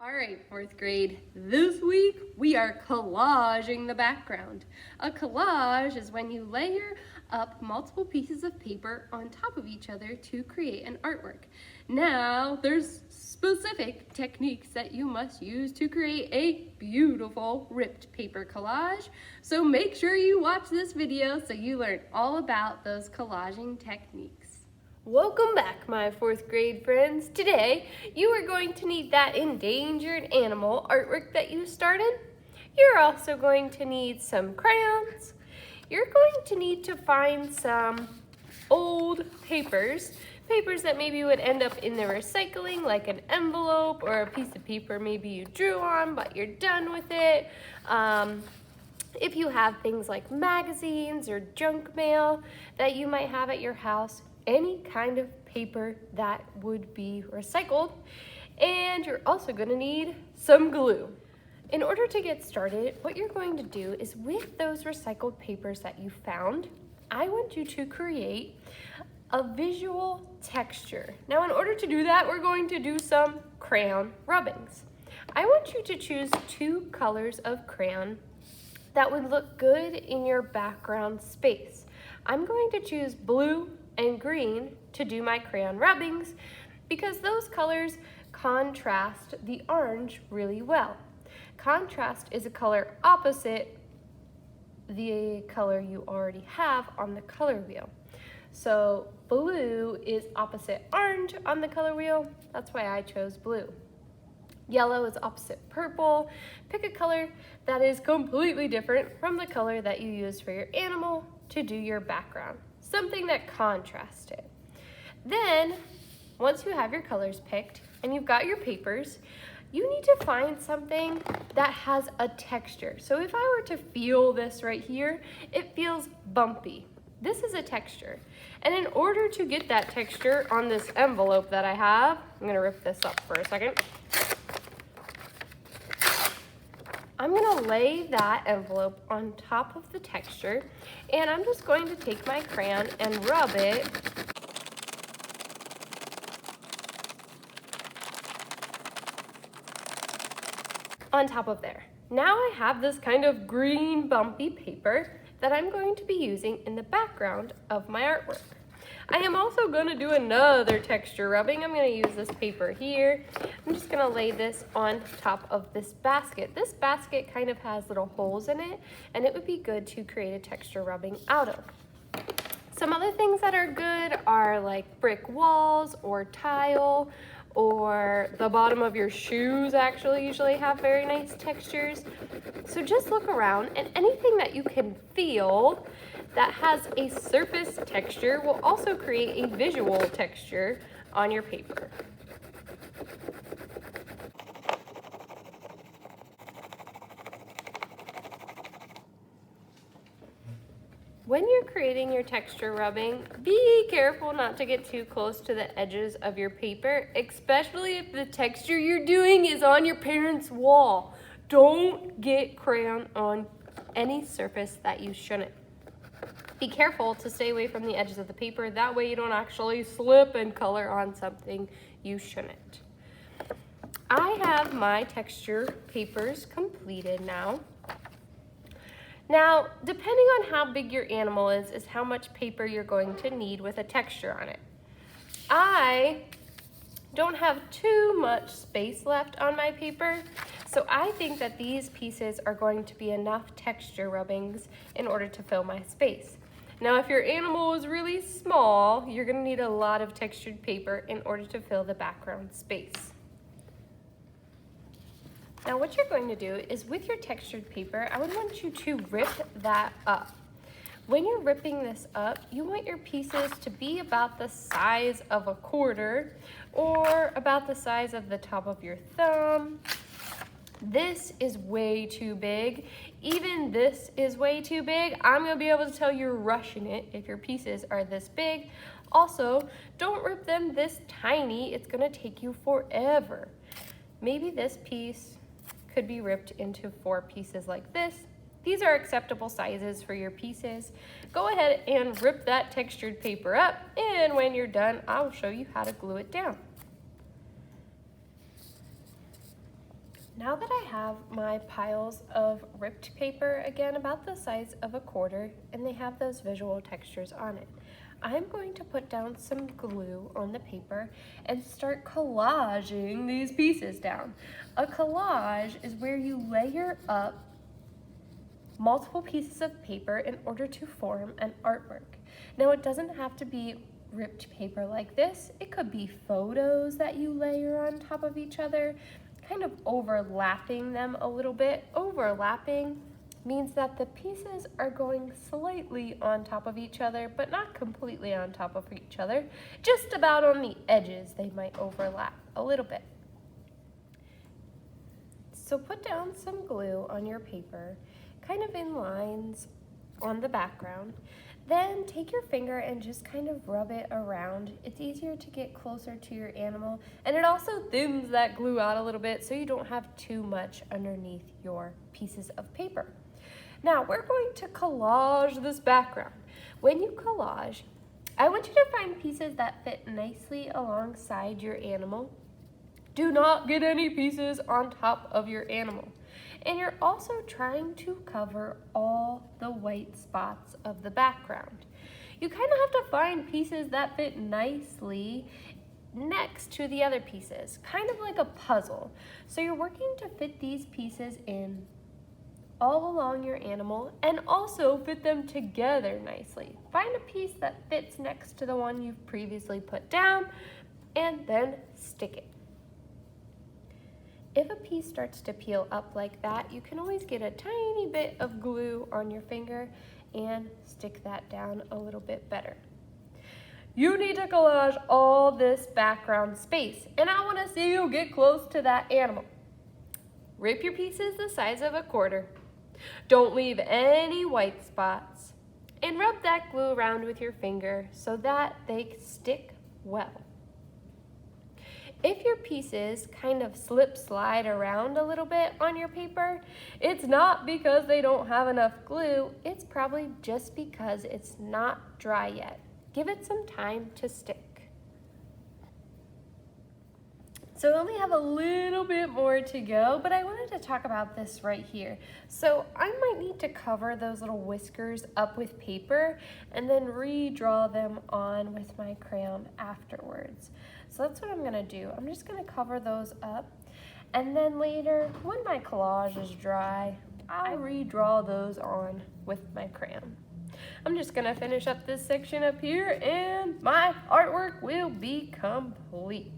All right, fourth grade, this week we are collaging the background. A collage is when you layer up multiple pieces of paper on top of each other to create an artwork. Now, there's specific techniques that you must use to create a beautiful ripped paper collage. So make sure you watch this video so you learn all about those collaging techniques. Welcome back, my fourth grade friends. Today, you are going to need that endangered animal artwork that you started. You're also going to need some crayons. You're going to need to find some old papers that maybe would end up in the recycling, like an envelope or a piece of paper maybe you drew on, but you're done with it. If you have things like magazines or junk mail that you might have at your house, any kind of paper that would be recycled. And you're also going to need some glue. In order to get started, what you're going to do is with those recycled papers that you found, I want you to create a visual texture. Now, in order to do that, we're going to do some crayon rubbings. I want you to choose 2 colors of crayon that would look good in your background space. I'm going to choose blue and green to do my crayon rubbings because those colors contrast the orange really well. Contrast is a color opposite the color you already have on the color wheel. So blue is opposite orange on the color wheel. That's why I chose blue. Yellow is opposite purple. Pick a color that is completely different from the color that you use for your animal to do your background. Something that contrasts it. Then, once you have your colors picked and you've got your papers, you need to find something that has a texture. So if I were to feel this right here, it feels bumpy. This is a texture. And in order to get that texture on this envelope that I have, I'm gonna rip this up for a second. I'm gonna lay that envelope on top of the texture, and I'm just going to take my crayon and rub it on top of there. Now I have this kind of green bumpy paper that I'm going to be using in the background of my artwork. I am also going to do another texture rubbing. I'm going to use this paper here. I'm just going to lay this on top of this basket. This basket kind of has little holes in it, and it would be good to create a texture rubbing out of. Some other things that are good are like brick walls or tile, or the bottom of your shoes actually usually have very nice textures. So just look around, and anything that you can feel that has a surface texture will also create a visual texture on your paper. When you're creating your texture rubbing, be careful not to get too close to the edges of your paper, especially if the texture you're doing is on your parents' wall. Don't get crayon on any surface that you shouldn't. Be careful to stay away from the edges of the paper. That way you don't actually slip and color on something you shouldn't. I have my texture papers completed now. Now, depending on how big your animal is how much paper you're going to need with a texture on it. I don't have too much space left on my paper, so I think that these pieces are going to be enough texture rubbings in order to fill my space. Now, if your animal is really small, you're going to need a lot of textured paper in order to fill the background space. Now, what you're going to do is with your textured paper, I would want you to rip that up. When you're ripping this up, you want your pieces to be about the size of a quarter or about the size of the top of your thumb. This is way too big. Even this is way too big. I'm gonna be able to tell you're rushing it if your pieces are this big. Also, don't rip them this tiny. It's gonna take you forever. Maybe this piece could be ripped into 4 pieces like this. These are acceptable sizes for your pieces. Go ahead and rip that textured paper up, and when you're done, I'll show you how to glue it down. Now that I have my piles of ripped paper, again about the size of a quarter, and they have those visual textures on it, I'm going to put down some glue on the paper and start collaging these pieces down. A collage is where you layer up multiple pieces of paper in order to form an artwork. Now it doesn't have to be ripped paper like this. It could be photos that you layer on top of each other, kind of overlapping them a little bit. Overlapping means that the pieces are going slightly on top of each other, but not completely on top of each other. Just about on the edges, they might overlap a little bit. So put down some glue on your paper, kind of in lines on the background. Then take your finger and just kind of rub it around. It's easier to get closer to your animal, and it also thins that glue out a little bit so you don't have too much underneath your pieces of paper. Now we're going to collage this background. When you collage, I want you to find pieces that fit nicely alongside your animal. Do not get any pieces on top of your animal. And you're also trying to cover all the white spots of the background. You kind of have to find pieces that fit nicely next to the other pieces, kind of like a puzzle. So you're working to fit these pieces in all along your animal and also fit them together nicely. Find a piece that fits next to the one you've previously put down and then stick it. If a piece starts to peel up like that, you can always get a tiny bit of glue on your finger and stick that down a little bit better. You need to collage all this background space, and I want to see you get close to that animal. Rip your pieces the size of a quarter. Don't leave any white spots, and rub that glue around with your finger so that they stick well. If your pieces kind of slide around a little bit on your paper, it's not because they don't have enough glue, it's probably just because it's not dry yet. Give it some time to stick. So I only have a little bit more to go, but I wanted to talk about this right here. So I might need to cover those little whiskers up with paper and then redraw them on with my crayon afterwards. So that's what I'm gonna do. I'm just gonna cover those up, and then later, when my collage is dry, I'll redraw those on with my crayon. I'm just gonna finish up this section up here and my artwork will be complete.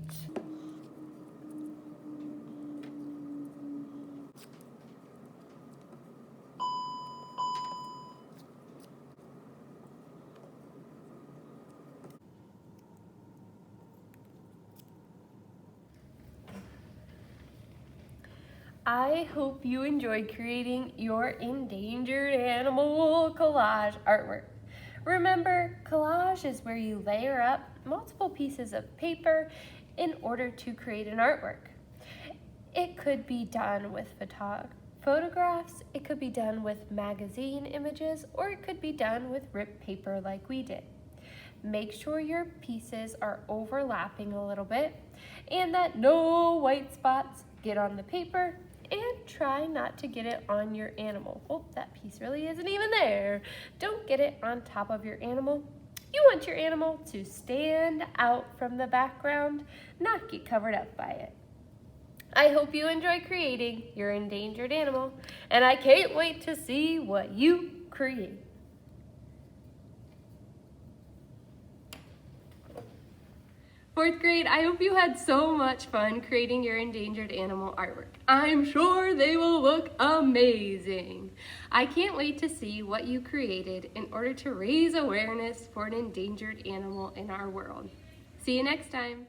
I hope you enjoyed creating your endangered animal collage artwork. Remember, collage is where you layer up multiple pieces of paper in order to create an artwork. It could be done with photographs, it could be done with magazine images, or it could be done with ripped paper like we did. Make sure your pieces are overlapping a little bit and that no white spots get on the paper, and try not to get it on your animal. Oh, that piece really isn't even there. Don't get it on top of your animal. You want your animal to stand out from the background, not get covered up by it. I hope you enjoy creating your endangered animal, and I can't wait to see what you create. Fourth grade, I hope you had so much fun creating your endangered animal artwork. I'm sure they will look amazing. I can't wait to see what you created in order to raise awareness for an endangered animal in our world. See you next time.